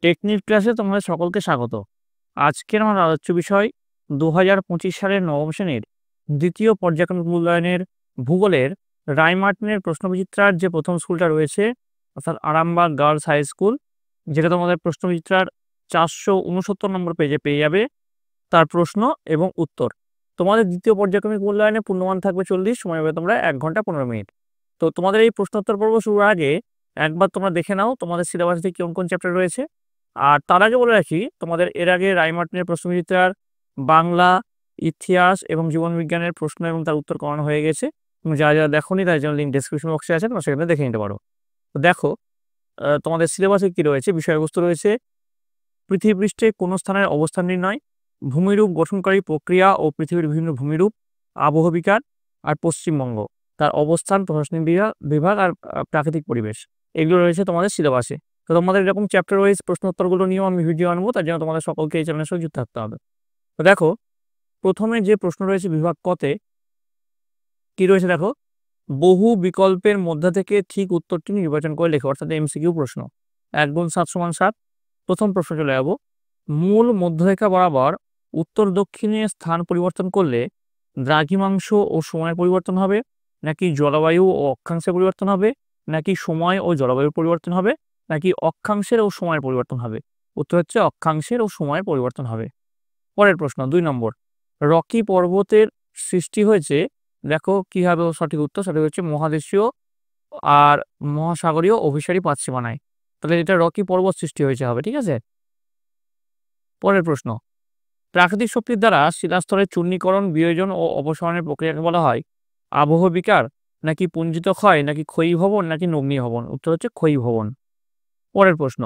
Technique ক্লাসে তোমাদের সকলকে স্বাগত। আজকের আমার আলোচ্য বিষয় ২০২৫ সালের নবম শ্রেণীর দ্বিতীয় পর্যায়ক্রমিক মূল্যায়নের ভূগোলের রায়মার্টিনের প্রশ্নবিচিত্রার যে প্রথম স্কুলটা রয়েছে, অর্থাৎ আরামবাগ গার্লস হাই স্কুল, যেটা তোমাদের প্রশ্নবিচিত্রার ৪৬৯ নম্বর পেজে পেয়ে যাবে। তার প্রশ্ন এবং উত্তর। তোমাদের দ্বিতীয় পর্যায়ক্রমিক মূল্যায়নে পূর্ণমান থাকবে ৪০, সময় হবে তোমরা ১ ঘন্টা ১৫ মিনিট। তো তোমাদের এই প্রশ্নোত্তর পর্ব শুরুর আগে একবার তোমরা দেখে নাও তোমাদের সিলেবাসে কোন কোন চ্যাপ্টার রয়েছে। আর তার আগে বলে রাখি, তোমাদের এর আগে রায়মার্টিনের প্রশ্নবিচিত্রার বাংলা, ইতিহাস এবং জীবনবিজ্ঞানের প্রশ্ন এবং তার উত্তর করানো হয়ে গেছে। তুমি যারা যারা দেখোনি তার জন্য লিঙ্ক ডেসক্রিপশন বক্সে আছে, তোমরা সেখানে দেখে নিতে পারো। তো দেখো, তোমাদের সিলেবাসে কি রয়েছে। বিষয়বস্তু রয়েছে পৃথিবীপৃষ্ঠে কোন স্থানের অবস্থান নির্ণয়, ভূমিরূপ গঠনকারী প্রক্রিয়া ও পৃথিবীর বিভিন্ন ভূমিরূপ, আবহবিকার আর পশ্চিমবঙ্গ, তার অবস্থান, প্রশাসনিক বিভাগ আর প্রাকৃতিক পরিবেশ, এগুলো রয়েছে তোমাদের সিলেবাসে। তো তোমাদের এরকম চ্যাপ্টার ওয়াইজ প্রশ্নোত্তরগুলো নিয়েও আমি ভিডিও আনবো, তার জন্য তোমাদের সকলকে এই চ্যানেলের সঙ্গে যুক্ত থাকতে হবে। তো দেখো, প্রথমে যে প্রশ্ন রয়েছে বিভাগ কতে কি রয়েছে, দেখো, বহু বিকল্পের মধ্যে থেকে ঠিক উত্তরটি নির্বাচন করে লেখো, অর্থাৎ এমসিকিউ প্রশ্ন। ১ গুণ ৭ সমান ৭। প্রথম প্রশ্ন চলে যাবো, মূল মধ্যরেখা বরাবর উত্তর দক্ষিণে স্থান পরিবর্তন করলে দ্রাঘিমাংশ ও সময়ের পরিবর্তন হবে, নাকি জলবায়ু ও অক্ষাংশের পরিবর্তন হবে, নাকি সময় ও জলবায়ুর পরিবর্তন হবে, নাকি অক্ষাংশের ও সময়ের পরিবর্তন হবে? উত্তর হচ্ছে অক্ষাংশের ও সময়ের পরিবর্তন হবে। পরের প্রশ্ন ২ নম্বর, রকি পর্বতের সৃষ্টি হয়েছে, দেখো কি হবে সঠিক উত্তর। সঠিক হচ্ছে মহাদেশীয় আর মহাসাগরীয় অভিসারী পাতসীমানায়। তাহলে এটা রকি পর্বত সৃষ্টি হয়েছে হবে, ঠিক আছে। পরের প্রশ্ন, প্রাকৃতিক শক্তির দ্বারা শিলাস্তরের চূর্ণীকরণ, বিয়োজন ও অপসারণের প্রক্রিয়াকে বলা হয় আবহবিকার, নাকি পুঞ্জিত ক্ষয়, নাকি ক্ষয়ীভবন, নাকি নগ্নীভবন? উত্তর হচ্ছে ক্ষয়ীভবন। পরের প্রশ্ন,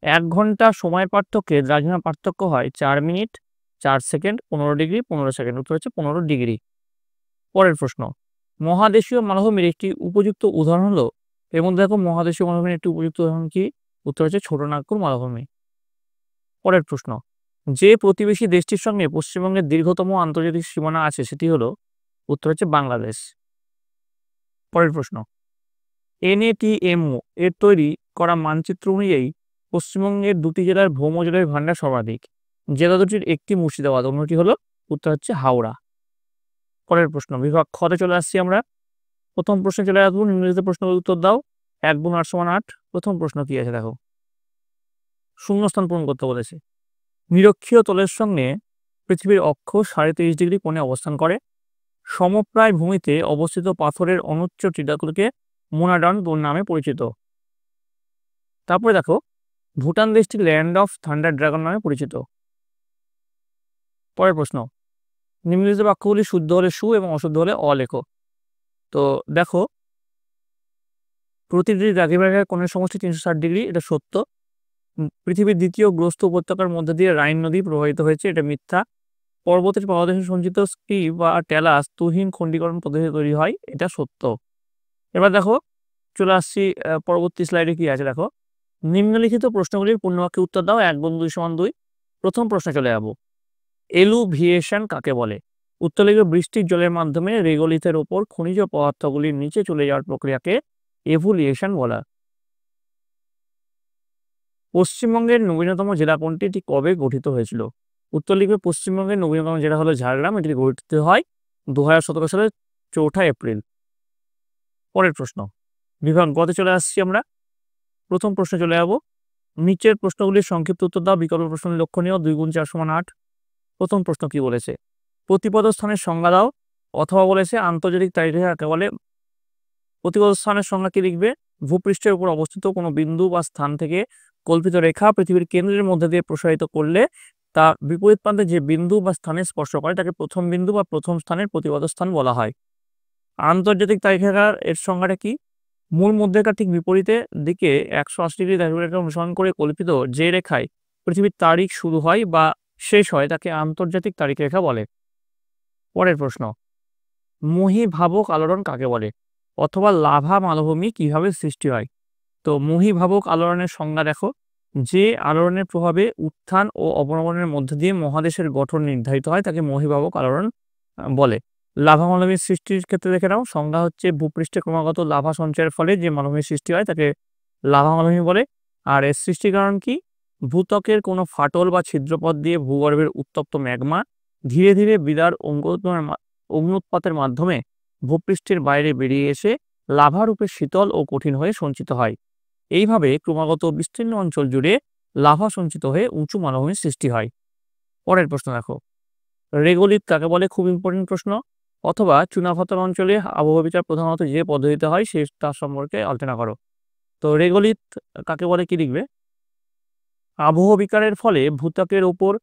১ ঘন্টা সময়ের পার্থক্যে দ্রাঘিমা পার্থক্য হয় ৪ মিনিট ৪ সেকেন্ড ১৫ ডিগ্রি ১৫ সেকেন্ড। উত্তর হচ্ছে ১৫ ডিগ্রি। পরের প্রশ্ন, মহাদেশীয় মালভূমির একটি উপযুক্ত উদাহরণ হলো, এর মধ্যে দেখো মহাদেশীয় মালভূমির একটি উপযুক্ত উদাহরণ কি? উত্তর হচ্ছে ছোটনাগপুর মালভূমি। পরের প্রশ্ন, যে প্রতিবেশী দেশটির সঙ্গে পশ্চিমবঙ্গের দীর্ঘতম আন্তর্জাতিক সীমানা আছে সেটি হলো? উত্তর হচ্ছে বাংলাদেশ। পরের প্রশ্ন, NATMO এর তৈরি করা মানচিত্র অনুযায়ী পশ্চিমবঙ্গের ২টি জেলার ভৌমজলের ভান্ডার সর্বাধিক। জেলা দুটির একটি মুর্শিদাবাদ, অন্যটি হলো? উত্তর হচ্ছে হাওড়া। পরের প্রশ্ন, বিভাগ খতে চলে আসছি আমরা। প্রথম প্রশ্নে চলে আসবো, নিম্নলিখিত প্রশ্নের উত্তর দাও। ১ গুণ ৮ সমান ৮। প্রথম প্রশ্ন কি আছে দেখো, শূন্যস্থান পূরণ করতে বলেছে। নিরক্ষীয় তলের সঙ্গে পৃথিবীর অক্ষ ৩.৫ ডিগ্রি কোণে অবস্থান করে। সমপ্রায় ভূমিতে অবস্থিত পাথরের অনুচ্চ টিলাগুলোকে মোনাডন নামে পরিচিত। তারপরে দেখো, ভুটান দেশটি ল্যান্ড অফ থান্ডার ড্রাগন নামে পরিচিত। পরের প্রশ্ন, নিম্নলিখিত বাক্যগুলি শুদ্ধ হলে সু এবং অশুদ্ধ হলে অ লেখো। তো দেখো, প্রতিটি দ্রাঘিমারেখার কোণের সমষ্টি ৩৬০ ডিগ্রি, এটা সত্য। পৃথিবীর দ্বিতীয় গ্রস্ত উপত্যকার মধ্যে দিয়ে রাইন নদী প্রবাহিত হয়েছে, এটা মিথ্যা। পর্বতের পাদদেশে সঞ্চিত স্ক্রি বা টেলাস তুহিন খণ্ডীকরণ পদ্ধতিতে তৈরি হয়, এটা সত্য। এবার দেখো, চলে আসছি পরবর্তী স্লাইডে কি আছে দেখো, নিম্নলিখিত প্রশ্নগুলির পূর্ণবাক্যে উত্তর দাও। ১ গুণ ২ সমান ২। প্রথম প্রশ্নে চলে যাব, এলুভিয়েশন কাকে বলে? উত্তর লিখবে, বৃষ্টির জলের মাধ্যমে রেগোলিথের ওপর খনিজ পদার্থগুলির নিচে চলে যাওয়ার প্রক্রিয়াকে এভুলিয়েশন বলা। পশ্চিমবঙ্গের নবীনতম জেলা কোনটি, এটি কবে গঠিত হয়েছিল? উত্তর লিখবে, পশ্চিমবঙ্গের নবীনতম জেলা হলো ঝাড়গ্রাম, এটি গঠিত হয় ২০১৭ সালের ৪ঠা এপ্রিল। পরের প্রশ্ন, বিভাগ গতে চলে আসছি আমরা। প্রথম প্রশ্নে চলে যাব, নিচের প্রশ্নগুলির সংক্ষিপ্ত উত্তর দাও। বিকল্প প্রশ্ন লক্ষণীয়। ২ গুণ ৪ সমান ৮। প্রথম প্রশ্ন কি বলেছে, প্রতিপদ স্থানের সংজ্ঞা দাও। অথবা বলেছে আন্তর্জাতিক তারিখরেখা কাকে বলে? প্রতিপদ স্থানের সংজ্ঞা কি লিখবে, ভূপৃষ্ঠের উপর অবস্থিত কোনো বিন্দু বা স্থান থেকে কল্পিত রেখা পৃথিবীর কেন্দ্রের মধ্যে দিয়ে প্রসারিত করলে তা বিপরীত প্রান্তে যে বিন্দু বা স্থানে স্পর্শ করে তাকে প্রথম বিন্দু বা প্রথম স্থানের প্রতিপদ স্থান বলা হয়। আন্তর্জাতিক তারিখরেখার এর সংজ্ঞাটা কি, মূল মধ্যরেখার ঠিক বিপরীতে দিকে ১৮০ ডিগ্রি দ্রাঘিমারেখা অনুসরণ করে কল্পিত যে রেখায় পৃথিবীর তারিখ শুরু হয় বা শেষ হয় তাকে আন্তর্জাতিক তারিখ রেখা বলে। পরের প্রশ্ন, মহীভাবক আলোড়ন কাকে বলে? অথবা লাভা মালভূমি কিভাবে সৃষ্টি হয়? তো মহীভাবক আলোড়নের সংজ্ঞা দেখো, যে আলোড়নের প্রভাবে উত্থান ও অবনমনের মধ্যে দিয়ে মহাদেশের গঠন নির্ধারিত হয় তাকে মহীভাবক আলোড়ন বলে। লাভা মালভূমির সৃষ্টির ক্ষেত্রে দেখে নাও, সংজ্ঞা হচ্ছে ভূপৃষ্ঠে ক্রমাগত লাভা সঞ্চয়ের ফলে যে মালভূমির সৃষ্টি হয় তাকে লাভা মালভূমি বলে। আর এর সৃষ্টির কারণ কি, ভূত্বকের কোনো ফাটল বা ছিদ্রপথ দিয়ে ভূগর্ভের উত্তপ্ত ম্যাগমা ধীরে ধীরে বিরাট অগ্নুৎপাতের মাধ্যমে ভূপৃষ্ঠের বাইরে বেরিয়ে এসে লাভা রূপে শীতল ও কঠিন হয়ে সঞ্চিত হয়। এইভাবে ক্রমাগত বিস্তীর্ণ অঞ্চল জুড়ে লাভা সঞ্চিত হয়ে উঁচু মালভূমির সৃষ্টি হয়। পরের প্রশ্ন দেখো, রেগোলিথ কাকে বলে? খুব ইম্পর্টেন্ট প্রশ্ন। অথবা চুনাপাথর অঞ্চলে আবহাওয়া বিচার প্রধানত যে পদ্ধতিতে হয় সে তার সম্পর্কে আলোচনা করো। তো রেগোলিথ কাকে বলে কি লিখবে? আবহাওয়া বিকারের ফলে ভূত্বকের ওপর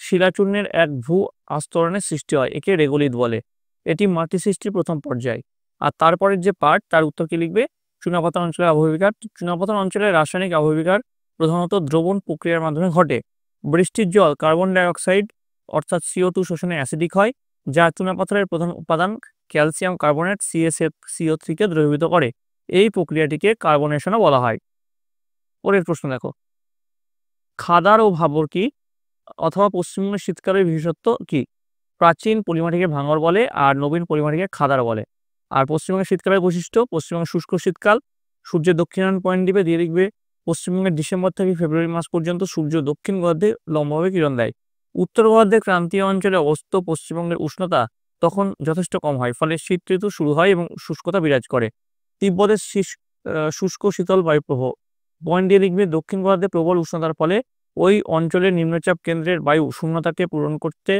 শিলাচূর্ণের এক ভূ আস্তরণের সৃষ্টি হয়, একে রেগোলিথ বলে। এটি মাটি সৃষ্টির প্রথম পর্যায়। আর তারপরের যে পার্ট তার উত্তর কি লিখবে? চুনাপাথর অঞ্চলের আবহাওয়া বিকার। চুনাপাথর অঞ্চলের রাসায়নিক আবহাওয়া বিকার প্রধানত দ্রবণ প্রক্রিয়ার মাধ্যমে ঘটে। বৃষ্টির জল কার্বন ডাইঅক্সাইড অর্থাৎ CO2 শোষণে অ্যাসিডিক হয়, যা চুনাপাথরের প্রধান উপাদান ক্যালসিয়াম কার্বনেট CaCO3 কে দ্রবীভূত করে। এই প্রক্রিয়াটিকে কার্বনেশনও বলা হয়। পরের প্রশ্ন দেখো, খাদার ও ভাবর কি? অথবা পশ্চিমবঙ্গের শীতকালের বিশেষত্ব কি? প্রাচীন পলিমাটিকে ভাঙর বলে আর নবীন পলিমাটিকে খাদার বলে। আর পশ্চিমবঙ্গের শীতকালের বৈশিষ্ট্য, পশ্চিমবঙ্গের শুষ্ক শীতকাল, সূর্যের দক্ষিণায়ন পয়েন্ট দ্বীপে দিয়ে লিখবে পশ্চিমবঙ্গের ডিসেম্বর থেকে ফেব্রুয়ারি মাস পর্যন্ত সূর্য দক্ষিণ গোলার্ধে লম্বভাবে কিরণ দেয়। উত্তর গোলার্ধের ক্রান্তীয় অঞ্চলে অবস্থিত পশ্চিমবঙ্গের উষ্ণতা তখন যথেষ্ট কম হয়, ফলে শীত ঋতু শুরু হয় এবং শুষ্কতা বিরাজ করে। তিব্বতের শুষ্ক শীতল বায়ুপ্রবাহ পয়েন্ট দিয়ে লিখবে দক্ষিণ গোলার্ধে প্রবল উষ্ণতার ফলে ওই অঞ্চলের নিম্নচাপ কেন্দ্রের বায়ু শূন্যতাকে পূরণ করতে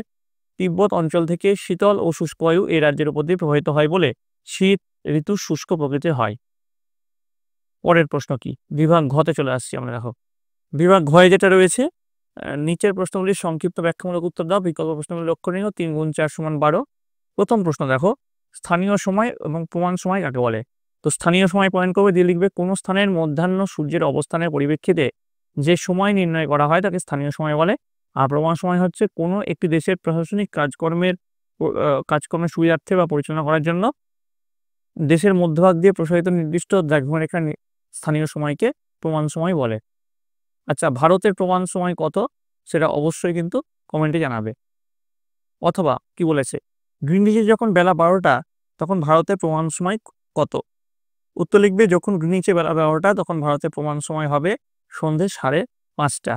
তিব্বত অঞ্চল থেকে শীতল ও শুষ্ক বায়ু এই রাজ্যের উপর দিয়ে প্রবাহিত হয় বলে শীত ঋতু শুষ্ক প্রকৃতির হয়। পরের প্রশ্ন কি? বিভাগ ঘতে চলে আসছি আমরা। দেখো, বিভাগ ঘয়ে যেটা রয়েছে, নিচের প্রশ্নগুলির সংক্ষিপ্ত ব্যাখ্যামূলক উত্তর দাও। বিকল্প প্রশ্নগুলি লক্ষণীয়। 3 গুণ 4 সমান 12। প্রথম প্রশ্ন দেখো, স্থানীয় সময় এবং প্রমাণ সময় কাকে বলে? তো স্থানীয় সময় পয়েন্ট করবে, দিয়ে লিখবে কোনো স্থানের মধ্যাহ্ন সূর্যের অবস্থানের পরিপ্রেক্ষিতে যে সময় নির্ণয় করা হয় তাকে স্থানীয় সময় বলে। আর প্রমাণ সময় হচ্ছে কোনো একটি দেশের প্রশাসনিক কাজকর্মের সুবিধার্থে বা পরিচালনা করার জন্য দেশের মধ্যভাগ দিয়ে প্রসারিত নির্দিষ্ট দ্রাঘিমারেখা স্থানীয় সময়কে প্রমাণ সময় বলে। আচ্ছা, ভারতের প্রমাণ সময় কত সেটা অবশ্যই কিন্তু কমেন্টে জানাবে। অথবা কি বলেছে, গ্রিনিচে যখন বেলা 12টা তখন ভারতের প্রমাণ সময় কত? উত্তর লিখবে যখন গ্রিনিচে বেলা 12টা তখন ভারতের প্রমাণ সময় হবে সন্ধে 5:30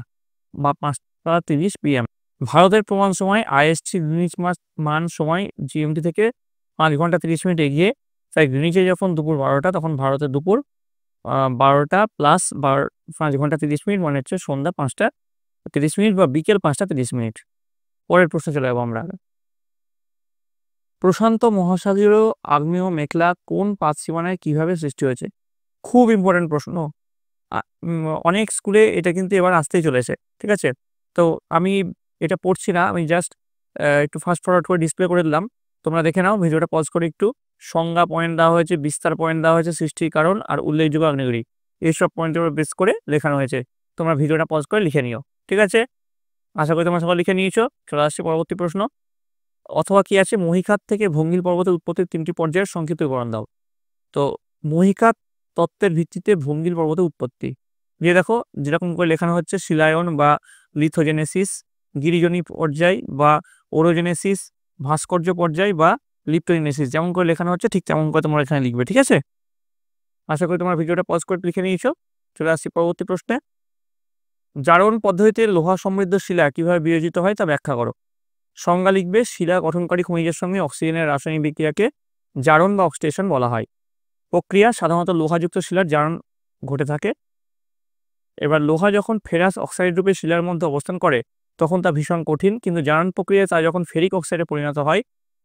বা 5:30 PM। ভারতের প্রমাণ সময় IST গ্রিনিচ মান সময় GMT থেকে 5 ঘন্টা 30 মিনিট এগিয়ে, তাই গ্রিনিচে যখন দুপুর 12টা তখন ভারতের দুপুর 12টা প্লাস 5 ঘন্টা 30 মিনিট মানে হচ্ছে সন্ধ্যা 5:30 বা বিকেল 5:30। পরের প্রশ্ন চলে যাবো আমরা। প্রশান্ত মহাসাগরীয় আগ্নেয় মেঘলা কোন পাত সীমানায় কিভাবে সৃষ্টি হয়েছে? খুব ইম্পর্টেন্ট প্রশ্ন। অনেক স্কুলে এটা কিন্তু এবার আসতেই চলেছে, ঠিক আছে? তো আমি এটা পড়ছি না, আমি জাস্ট একটু ফাস্ট ফরওয়ার্ড করে ডিসপ্লে করে দিলাম, তোমরা দেখে নাও। ভিডিওটা পজ করে একটু সংজ্ঞা পয়েন্ট দেওয়া হয়েছে, বিস্তার পয়েন্ট দেওয়া হয়েছে, সৃষ্টির কারণ আর উল্লেখযোগ্য আগ্নেয়গিরি, এইসব পয়েন্টের উপর বেস করে লেখানো হয়েছে। তোমরা ভিডিওটা পজ করে লিখে নিও, ঠিক আছে? আশা করি তোমরা সবাই লিখে নিয়েছো। চলে আসছে পরবর্তী প্রশ্ন। অথবা কি আছে, মহীখাত থেকে ভঙ্গিল পর্বতের উৎপত্তির 3টি পর্যায়ের সংক্ষিপ্ত বিবরণ দাও। তো মহীখাত তত্ত্বের ভিত্তিতে ভঙ্গিল পর্বতের উৎপত্তি দিয়ে দেখো যেরকম করে লেখানো হচ্ছে, শিলায়ন বা লিথোজেনেসিস, গিরিজনী পর্যায় বা ওরোজেনেসিস, ভাস্কর্য পর্যায় বা লিপ্টোজেনেসিস, যেমন করে লেখানো হচ্ছে ঠিক তেমন করে তোমরা এখানে লিখবে, ঠিক আছে? আশা করি তোমরা ভিডিওটা পজ করে লিখে নিয়েছো। চলে আসছি পরবর্তী প্রশ্নে। জারণ পদ্ধতিতে লোহা সমৃদ্ধ শিলা কিভাবে বিয়োজিত হয় তা ব্যাখ্যা করো। সংজ্ঞা লিখবে শিলা গঠনকারী খনিজের সঙ্গে অক্সিজেনের রাসায়নিক বিক্রিয়াকে জারণ বা অক্সিডেশন বলা হয়। প্রক্রিয়া সাধারণত লোহাযুক্ত শিলার জারণ ঘটে থাকে। এবার লোহা যখন ফেরাস অক্সাইড রূপে শিলার মধ্যে অবস্থান করে তখন তা ভীষণ কঠিন, কিন্তু জারণ প্রক্রিয়ায় তা যখন ফেরিক অক্সাইডে পরিণত হয়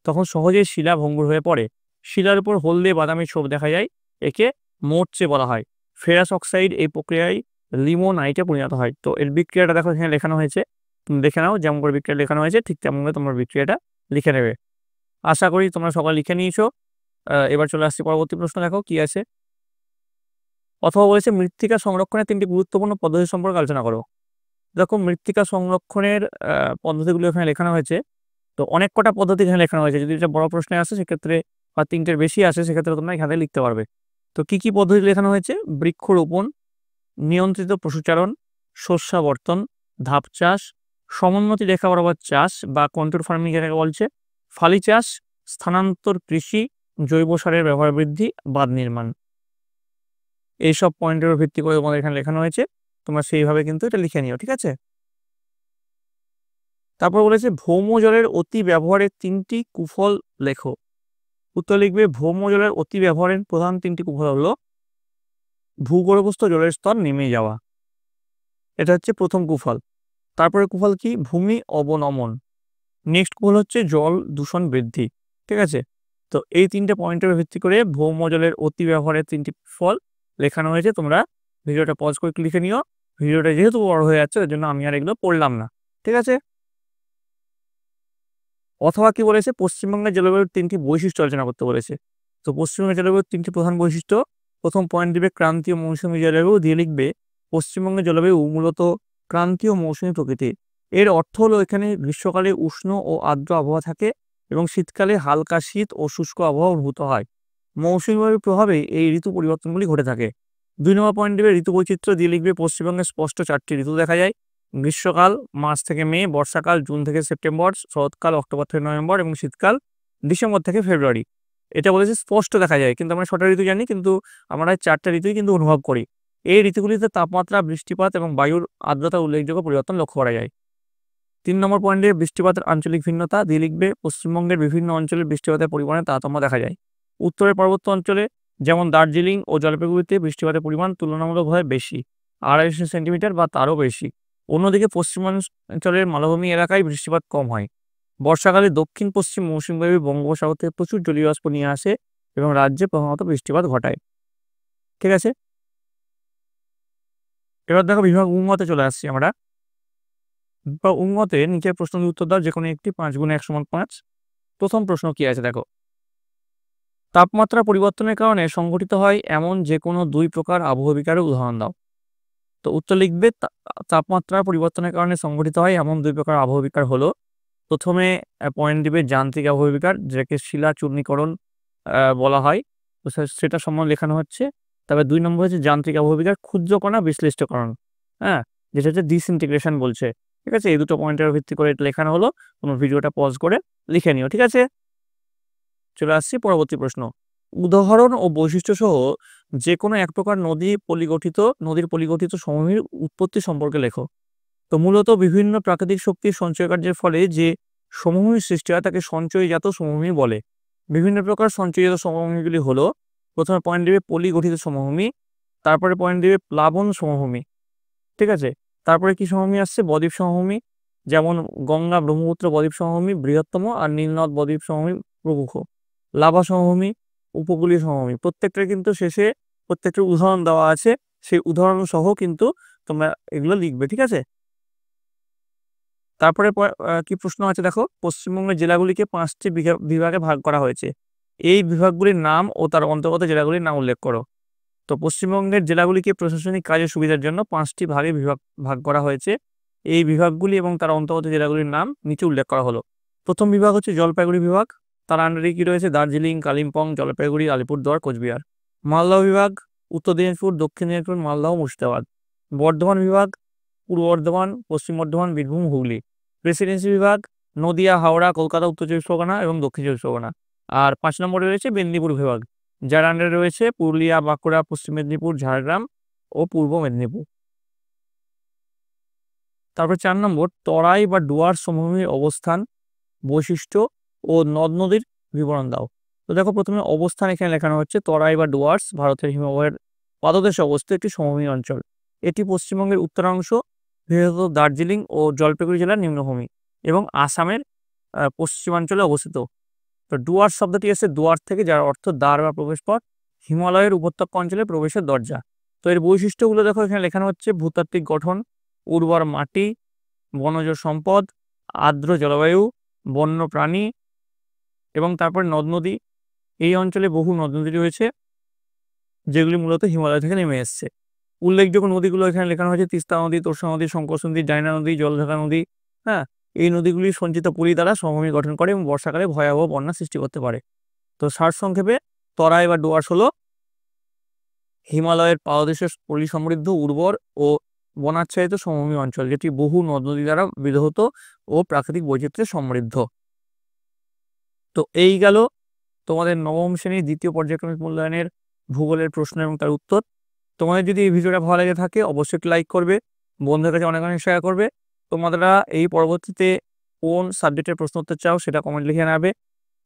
তখন সহজেই শিলা ভঙ্গুর হয়ে পড়ে। শিলার উপর হলদে বাদামি ছোপ দেখা যায়, একে মোর্চে বলা হয়। ফেরাস অক্সাইড এই প্রক্রিয়ায় লিমোনাইটে পরিণত হয়। তো এর বিক্রিয়াটা দেখো এখানে লেখানো হয়েছে, তুমি দেখে নাও যেমন করে বিক্রিয়া লেখানো হয়েছে ঠিক তেমন করে তোমরা বিক্রিয়াটা লিখে নেবে। আশা করি তোমরা সকাল লিখে নিয়েছো। এবার চলে আসছি পরবর্তী প্রশ্ন। দেখো কি আছে। অথবা বলেছে মৃত্তিকা সংরক্ষণের 3টি গুরুত্বপূর্ণ পদ্ধতি সম্পর্কে আলোচনা করো। দেখো মৃত্তিকা সংরক্ষণের পদ্ধতিগুলো এখানে লেখানো হয়েছে। তো অনেক কটা পদ্ধতি এখানে লেখানো হয়েছে, যদি এটা বড় প্রশ্নে আসে সেক্ষেত্রে বা 3টের বেশি আসে সেক্ষেত্রে তোমরা এখানে লিখতে পারবে। তো কি কি পদ্ধতি লেখানো হয়েছে? বৃক্ষরোপণ, নিয়ন্ত্রিত পশুচারণ, শস্যাবর্তন, ধাপ চাষ, সমোন্নতি রেখা বরাবর চাষ বা কন্ট্রোল ফার্মিং যেটাকে বলছে, ফালি চাষ, স্থানান্তর কৃষি, জৈব সারের ব্যবহার বৃদ্ধি, বাঁধ নির্মাণ, এইসব পয়েন্টের ভিত্তি করে তোমাদের এখানে লেখানো হয়েছে। তোমরা সেইভাবে কিন্তু এটা লিখে নিও, ঠিক আছে। তারপর বলেছে ভৌম জলের অতি ব্যবহারের 3টি কুফল লেখো। উত্তর লিখবে ভৌম জলের অতি ব্যবহারের প্রধান 3টি কুফল হলো ভূগর্ভস্থ জলের স্তর নেমে যাওয়া, এটা হচ্ছে প্রথম কুফল। তারপরে কুফল কি? ভূমি অবনমন। নেক্সট কুফল হচ্ছে জল দূষণ বৃদ্ধি, ঠিক আছে। তো এই 3টে পয়েন্টের ভিত্তি করে ভৌম জলের অতি ব্যবহারের 3টি কুফল লেখানো হয়েছে। তোমরা ভিডিওটা পজ করে লিখে নিও। ভিডিওটা যেহেতু বড় হয়ে যাচ্ছে ওই জন্য আমি আর এগুলো পড়লাম না, ঠিক আছে। অথবা কি বলেছে পশ্চিমবঙ্গের জলবায়ুর 3টি বৈশিষ্ট্য আলোচনা করতে বলেছে। তো পশ্চিমবঙ্গের জলবায়ুর 3টি প্রধান বৈশিষ্ট্য, প্রথম পয়েন্ট দিবে ক্রান্তীয় মৌসুমী জলবায়ু, দিয়ে লিখবে পশ্চিমবঙ্গের জলবায়ু মূলত ক্রান্তীয় মৌসুমী প্রকৃতির। এর অর্থ হলো এখানে গ্রীষ্মকালে উষ্ণ ও আর্দ্র আবহাওয়া থাকে এবং শীতকালে হালকা শীত ও শুষ্ক আবহাওয়া অনুভূত হয়। মৌসুমী বায়ুর প্রভাবে এই ঋতু পরিবর্তনগুলি ঘটে থাকে। 2 নম্বর পয়েন্ট দিবে ঋতু বৈচিত্র্য, দিয়ে লিখবে পশ্চিমবঙ্গে স্পষ্ট 4টি ঋতু দেখা যায়। গ্রীষ্মকাল মার্চ থেকে মে, বর্ষাকাল জুন থেকে সেপ্টেম্বর, শরৎকাল অক্টোবর থেকে নভেম্বর এবং শীতকাল ডিসেম্বর থেকে ফেব্রুয়ারি। এটা বলেছে স্পষ্ট দেখা যায়, কিন্তু আমরা 6টা ঋতু জানি, কিন্তু আমরা 4টা ঋতুই কিন্তু অনুভব করি। এই ঋতুগুলিতে তাপমাত্রা, বৃষ্টিপাত এবং বায়ুর আর্দ্রতা উল্লেখযোগ্য পরিবর্তন লক্ষ্য করা যায়। 3 নম্বর পয়েন্টে বৃষ্টিপাতের আঞ্চলিক ভিন্নতা, দিয়ে লিখবে পশ্চিমবঙ্গের বিভিন্ন অঞ্চলে বৃষ্টিপাতের পরিমাণে তারতম্য দেখা যায়। উত্তরের পার্বত্য অঞ্চলে যেমন দার্জিলিং ও জলপাইগুড়িতে বৃষ্টিপাতের পরিমাণ তুলনামূলকভাবে বেশি, 250 সেন্টিমিটার বা তারও বেশি। অন্যদিকে পশ্চিমাঞ্চলের মালভূমি এলাকায় বৃষ্টিপাত কম হয়। বর্ষাকালে দক্ষিণ পশ্চিম মৌসুমী বায়ু বঙ্গোপসাগর থেকে প্রচুর জলীয় বাষ্প নিয়ে আসে এবং রাজ্যে প্রধানত বৃষ্টিপাত ঘটায়, ঠিক আছে। এবার দেখো বিভাগ উন্মতে চলে আসছি আমরা। বিভাগ উন্মতে নিচের প্রশ্নের উত্তর দাও, যে কোনো একটি। 5 × 1 = 5। প্রথম প্রশ্ন কি আছে দেখো, তাপমাত্রা পরিবর্তনের কারণে সংঘটিত হয় এমন যে কোনো 2 প্রকার আবহাওয়া বিকারের উদাহরণ দাও। তো উত্তর লিখবে তাপমাত্রা পরিবর্তনের কারণে সংঘটিত হয় এমন 2 প্রকার আবহাওয়া বিকার হলো, প্রথমে পয়েন্ট দিবে যান্ত্রিক আবহাওয়া বিকার, যেটাকে শিলা চূর্ণীকরণ বলা হয়, তো সেটা সম্বন্ধে লেখানো হচ্ছে। তবে 2 নম্বর হচ্ছে যান্ত্রিক আবহাওয়া বিকার ক্ষুদ্রকণা বিশ্লিষ্টকরণ, হ্যাঁ, যেটা হচ্ছে ডিসইন্টিগ্রেশন বলছে, ঠিক আছে। এই দুটো পয়েন্টের ভিত্তি করে এটা লেখানো হলো। তোমরা ভিডিওটা পজ করে লিখে নিও, ঠিক আছে। চলে আসছি পরবর্তী প্রশ্ন। উদাহরণ ও বৈশিষ্ট্য সহ যে কোনো এক প্রকার নদীর পলিগঠিত সমভূমির উৎপত্তি সম্পর্কে লেখো। তো মূলত বিভিন্ন প্রাকৃতিক শক্তির সঞ্চয় কার্যের ফলে যে সমভূমির সৃষ্টি হয় তাকে সঞ্চয়জাত সমভূমি বলে। বিভিন্ন প্রকার সঞ্চয়জাত সমভূমিগুলি হলো, প্রথমে পয়েন্ট দিবে পলিগঠিত সমভূমি, তারপরে পয়েন্ট দিবে প্লাবন সমভূমি, ঠিক আছে। তারপরে কি সমভূমি আসছে? বদ্বীপ সমভূমি, যেমন গঙ্গা ব্রহ্মপুত্র বদ্বীপ সমভূমি বৃহত্তম, আর নীলনদ বদ্বীপ সমভূমি প্রমুখ। লাভা সমভূমি, উপকূলীয় সমভূমি, প্রত্যেকটার কিন্তু শেষে প্রত্যেকটার উদাহরণ দেওয়া আছে, সেই উদাহরণ সহ কিন্তু তোমরা এগুলো লিখবে, ঠিক আছে। তারপরে কি প্রশ্ন আছে দেখো, পশ্চিমবঙ্গের জেলাগুলিকে 5টি বিভাগে ভাগ করা হয়েছে। এই বিভাগগুলির নাম ও তার অন্তর্গত জেলাগুলির নাম উল্লেখ করো। তো পশ্চিমবঙ্গের জেলাগুলিকে প্রশাসনিক কাজের সুবিধার জন্য 5টি ভাগে ভাগ করা হয়েছে। এই বিভাগগুলি এবং তার অন্তর্গত জেলাগুলির নাম নিচে উল্লেখ করা হলো। প্রথম বিভাগ হচ্ছে জলপাইগুড়ি বিভাগ, তার আন্ডারে কি রয়েছে? দার্জিলিং, কালিম্পং, জলপাইগুড়ি, আলিপুরদুয়ার, কোচবিহার। মালদহ বিভাগ, উত্তর দিনাজপুর, দক্ষিণ দিনাজপুর, মালদহ, মুর্শিদাবাদ। বর্ধমান বিভাগ, পূর্ব বর্ধমান, পশ্চিম বর্ধমান, বীরভূম, হুগলি। প্রেসিডেন্সি বিভাগ, নদিয়া, হাওড়া, কলকাতা, উত্তর 24 পরগনা এবং দক্ষিণ 24 পরগনা। আর 5 নম্বরে রয়েছে মেদিনীপুর বিভাগ, যার আন্ডারে রয়েছে পুরুলিয়া, বাঁকুড়া, পশ্চিম মেদিনীপুর, ঝাড়গ্রাম ও পূর্ব মেদিনীপুর। তারপর 4 নম্বর, তরাই বা ডুয়ার্স সমভূমির অবস্থান, বৈশিষ্ট্য ও নদ নদীর বিবরণ দাও। তো দেখো প্রথমে অবস্থান এখানে লেখানো হচ্ছে, তরাই বা ডুয়ার্স ভারতের হিমবাহের পাদদেশে অবস্থিত একটি সমভূমি অঞ্চল। এটি পশ্চিমবঙ্গের উত্তরাংশ, বিশেষত দার্জিলিং ও জলপাইগুড়ি জেলার নিম্নভূমি এবং আসামের পশ্চিমাঞ্চলে অবস্থিত। তো ডুয়ার্স শব্দটি এসে দুয়ার থেকে, যার অর্থ দ্বার বা প্রবেশপথ, হিমালয়ের উপত্যকা অঞ্চলে প্রবেশের দরজা। তো এর বৈশিষ্ট্যগুলো দেখো এখানে লেখানো হচ্ছে, ভূতাত্ত্বিক গঠন, উর্বর মাটি, বনজ সম্পদ, আর্দ্র জলবায়ু, বন্য প্রাণী এবং তারপর নদ নদী। এই অঞ্চলে বহু নদ নদী রয়েছে যেগুলি মূলত হিমালয় থেকে নেমে এসছে। উল্লেখযোগ্য নদীগুলো এখানে লেখানো হয়েছে, তিস্তা নদী, তোর্ষা নদী, শঙ্কর নদী, ডাইনা নদী, জলঢাকা নদী। হ্যাঁ, এই নদীগুলি সঞ্চিত পলি দ্বারা সমভূমি গঠন করে এবং বর্ষাকালে ভয়াবহ বন্যা সৃষ্টি করতে পারে। তো সারসংক্ষেপে তরাই বা ডুয়ার্স হলো হিমালয়ের পাদদেশের পলি সমৃদ্ধ, উর্বর ও বনাচ্ছাদিত সমভূমি অঞ্চল, যেটি বহু নদ নদী দ্বারা বিধৌত ও প্রাকৃতিক বৈচিত্র্যে সমৃদ্ধ। তো এই গেল তোমাদের নবম শ্রেণীর দ্বিতীয় পর্যায়ক্রমিক মূল্যায়নের ভূগোলের প্রশ্ন এবং তার উত্তর। তোমাদের যদি এই ভিডিওটা ভালো লেগে থাকে অবশ্যই একটু লাইক করবে, বন্ধুদের কাছে অনেক অনেক শেয়ার করবে। তোমরা এই পরবর্তীতে কোন সাবজেক্টের প্রশ্ন উত্তর চাও সেটা কমেন্ট লিখে জানাবে।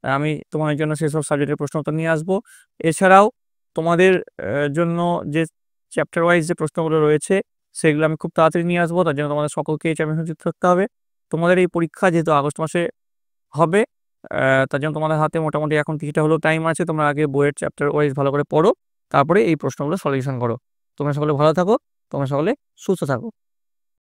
আমি তোমাদের জন্য সেসব সাবজেক্টের প্রশ্ন উত্তর নিয়ে আসবো। এছাড়াও তোমাদের জন্য যে চ্যাপ্টার ওয়াইজ যে প্রশ্নগুলো রয়েছে সেগুলো আমি খুব তাড়াতাড়ি নিয়ে আসবো। তার জন্য তোমাদের সকলকে এই চ্যাপ্টার যুক্ত থাকতে হবে। তোমাদের এই পরীক্ষা যেহেতু আগস্ট মাসে হবে, তার জন্য তোমাদের হাতে মোটামুটি এখন কিছুটা হলেও টাইম আছে। তোমরা আগে বইয়ের চ্যাপ্টার ওয়াইজ ভালো করে পড়ো, তারপরে এই প্রশ্নগুলো সলিউশন করো। তোমরা সকলে ভালো থাকো, তোমরা সকলে সুস্থ থাকো।